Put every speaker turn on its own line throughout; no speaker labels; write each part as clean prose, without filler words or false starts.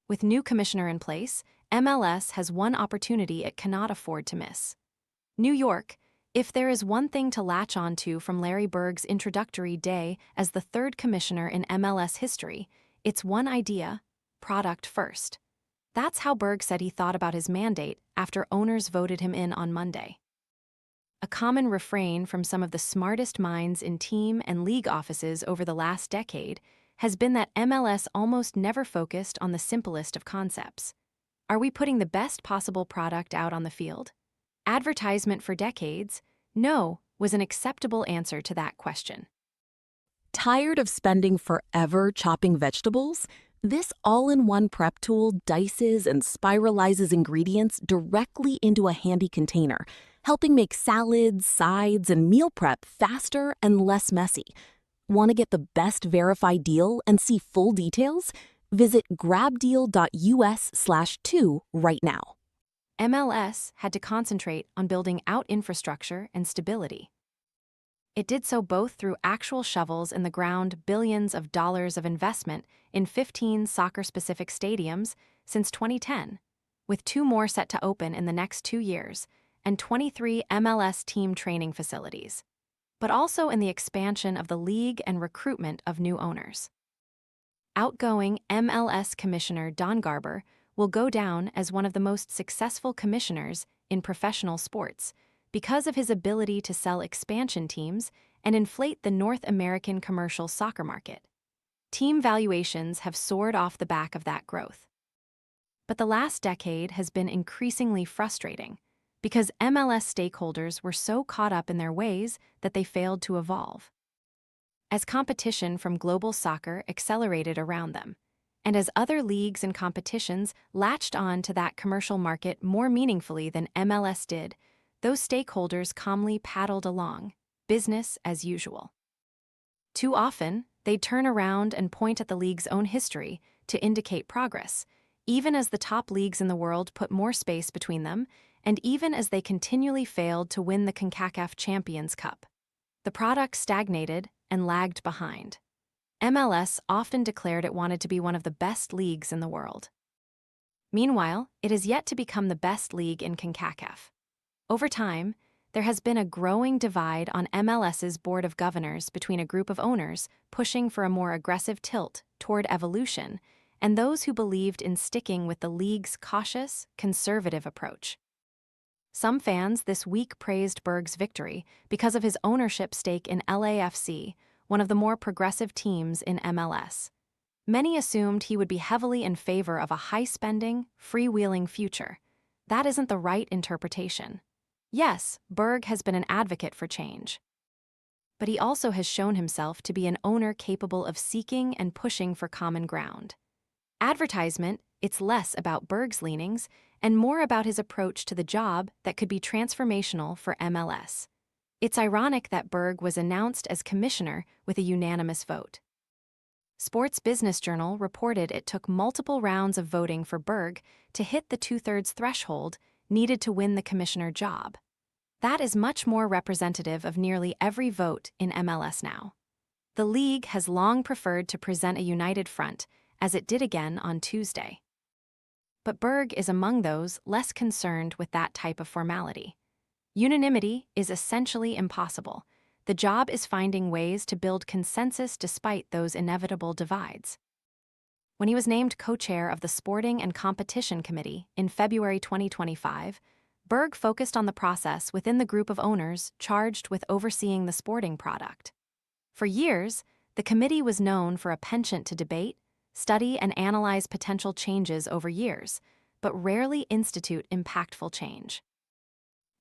With new commissioner in place, MLS has one opportunity it cannot afford to miss. New York, if there is one thing to latch onto from Larry Berg's introductory day as the third commissioner in MLS history, it's one idea: product first. That's how Berg said he thought about his mandate after owners voted him in on Monday. A common refrain from some of the smartest minds in team and league offices over the last decade has been that MLS almost never focused on the simplest of concepts. Are we putting the best possible product out on the field? Advertisement for decades, no, was an acceptable answer to that question.
Tired of spending forever chopping vegetables? This all-in-one prep tool dices and spiralizes ingredients directly into a handy container, helping make salads, sides, and meal prep faster and less messy. Want to get the best verified deal and see full details? Visit grabdeal.us/2 right now.
MLS had to concentrate on building out infrastructure and stability. It did so both through actual shovels in the ground, billions of dollars of investment in 15 soccer-specific stadiums since 2010, with 2 more set to open in the next 2 years, and 23 MLS team training facilities, but also in the expansion of the league and recruitment of new owners. Outgoing MLS Commissioner Don Garber will go down as one of the most successful commissioners in professional sports because of his ability to sell expansion teams and inflate the North American commercial soccer market. Team valuations have soared off the back of that growth. But the last decade has been increasingly frustrating because MLS stakeholders were so caught up in their ways that they failed to evolve. As competition from global soccer accelerated around them, and as other leagues and competitions latched on to that commercial market more meaningfully than MLS did, those stakeholders calmly paddled along, business as usual. Too often, they'd turn around and point at the league's own history to indicate progress, even as the top leagues in the world put more space between them, and even as they continually failed to win the CONCACAF Champions Cup. The product stagnated and lagged behind. MLS often declared it wanted to be one of the best leagues in the world. Meanwhile, it has yet to become the best league in CONCACAF. Over time, there has been a growing divide on MLS's board of governors between a group of owners pushing for a more aggressive tilt toward evolution and those who believed in sticking with the league's cautious, conservative approach. Some fans this week praised Berg's victory because of his ownership stake in LAFC, one of the more progressive teams in MLS. Many assumed he would be heavily in favor of a high-spending, freewheeling future. That isn't the right interpretation. Yes, Berg has been an advocate for change. But he also has shown himself to be an owner capable of seeking and pushing for common ground. Advertisement, it's less about Berg's leanings and more about his approach to the job that could be transformational for MLS. It's ironic that Berg was announced as commissioner with a unanimous vote. Sports Business Journal reported it took multiple rounds of voting for Berg to hit the 2/3 threshold needed to win the commissioner job. That is much more representative of nearly every vote in MLS now. The league has long preferred to present a united front, as it did again on Tuesday. But Berg is among those less concerned with that type of formality. Unanimity is essentially impossible. The job is finding ways to build consensus despite those inevitable divides. When he was named co-chair of the Sporting and Competition Committee in February 2025, Berg focused on the process within the group of owners charged with overseeing the sporting product. For years, the committee was known for a penchant to debate, study, and analyze potential changes over years, but rarely institute impactful change.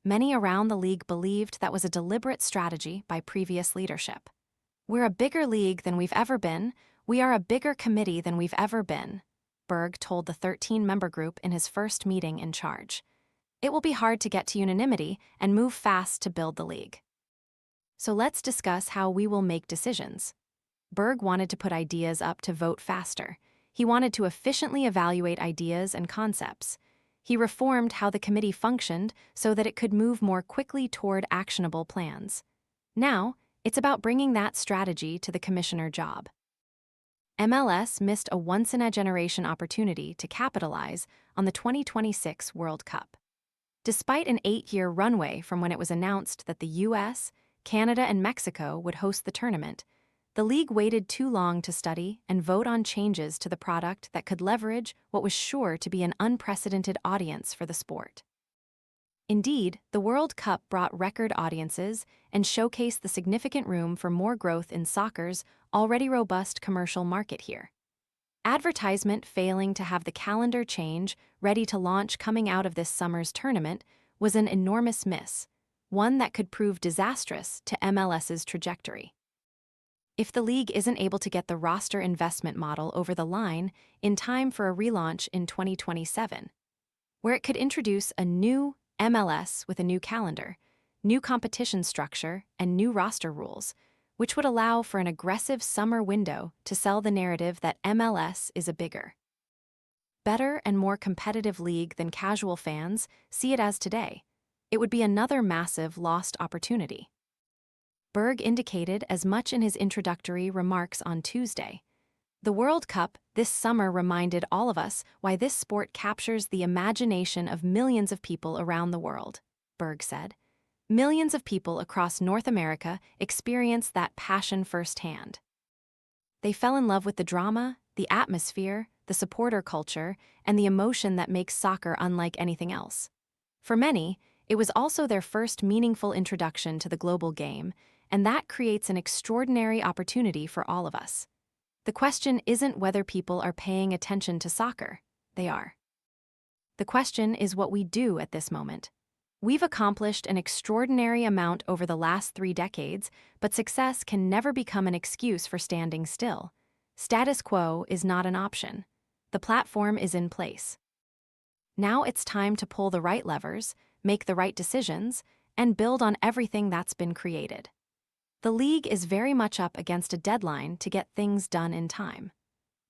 Many around the league believed that was a deliberate strategy by previous leadership. "We're a bigger league than we've ever been. We are a bigger committee than we've ever been," Berg told the 13-member group in his first meeting in charge. "It will be hard to get to unanimity and move fast to build the league. So let's discuss how we will make decisions." Berg wanted to put ideas up to vote faster. He wanted to efficiently evaluate ideas and concepts. He reformed how the committee functioned so that it could move more quickly toward actionable plans. Now, it's about bringing that strategy to the commissioner job. MLS missed a once-in-a-generation opportunity to capitalize on the 2026 World Cup. Despite an 8-year runway from when it was announced that the US, Canada, and Mexico would host the tournament, the league waited too long to study and vote on changes to the product that could leverage what was sure to be an unprecedented audience for the sport. Indeed, the World Cup brought record audiences and showcased the significant room for more growth in soccer's already robust commercial market here. Advertisement failing to have the calendar change ready to launch coming out of this summer's tournament was an enormous miss, one that could prove disastrous to MLS's trajectory. If the league isn't able to get the roster investment model over the line in time for a relaunch in 2027, where it could introduce a new MLS with a new calendar, new competition structure, and new roster rules, which would allow for an aggressive summer window to sell the narrative that MLS is a bigger, better, and more competitive league than casual fans see it as today, it would be another massive lost opportunity. Berg indicated as much in his introductory remarks on Tuesday. The World Cup this summer reminded all of us why this sport captures the imagination of millions of people around the world, Berg said. Millions of people across North America experience that passion firsthand. They fell in love with the drama, the atmosphere, the supporter culture, and the emotion that makes soccer unlike anything else. For many, it was also their first meaningful introduction to the global game, and that creates an extraordinary opportunity for all of us. The question isn't whether people are paying attention to soccer. They are. The question is what we do at this moment. We've accomplished an extraordinary amount over the last 3 decades, but success can never become an excuse for standing still. Status quo is not an option. The platform is in place. Now it's time to pull the right levers, make the right decisions, and build on everything that's been created. The league is very much up against a deadline to get things done in time.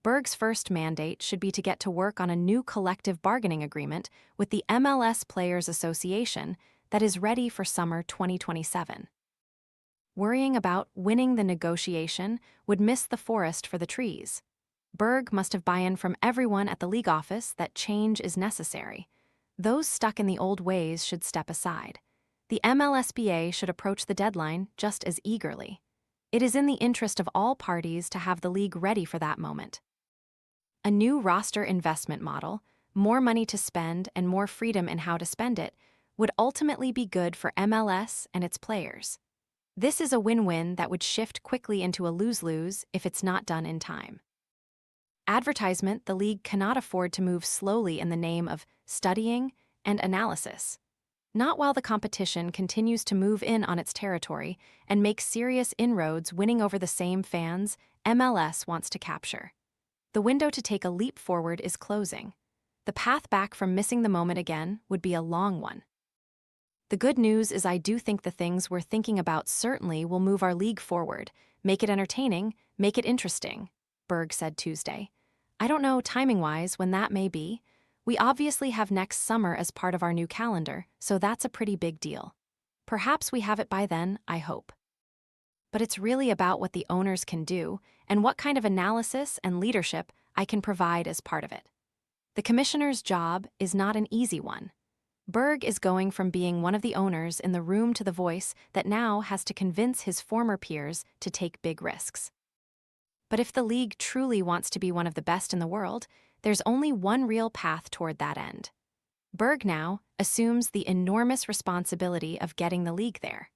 Berg's first mandate should be to get to work on a new collective bargaining agreement with the MLS Players Association that is ready for summer 2027. Worrying about winning the negotiation would miss the forest for the trees. Berg must have buy-in from everyone at the league office that change is necessary. Those stuck in the old ways should step aside. The MLSBA should approach the deadline just as eagerly. It is in the interest of all parties to have the league ready for that moment. A new roster investment model, more money to spend and more freedom in how to spend it, would ultimately be good for MLS and its players. This is a win-win that would shift quickly into a lose-lose if it's not done in time. Advertisement, the league cannot afford to move slowly in the name of studying and analysis. Not while the competition continues to move in on its territory and make serious inroads winning over the same fans MLS wants to capture. The window to take a leap forward is closing. The path back from missing the moment again would be a long one. The good news is I do think the things we're thinking about certainly will move our league forward, make it entertaining, make it interesting, Berg said Tuesday. I don't know timing-wise when that may be. We obviously have next summer as part of our new calendar, so that's a pretty big deal. Perhaps we have it by then, I hope. But it's really about what the owners can do and what kind of analysis and leadership I can provide as part of it. The commissioner's job is not an easy one. Berg is going from being one of the owners in the room to the voice that now has to convince his former peers to take big risks. But if the league truly wants to be one of the best in the world, there's only one real path toward that end. Berg now assumes the enormous responsibility of getting the league there.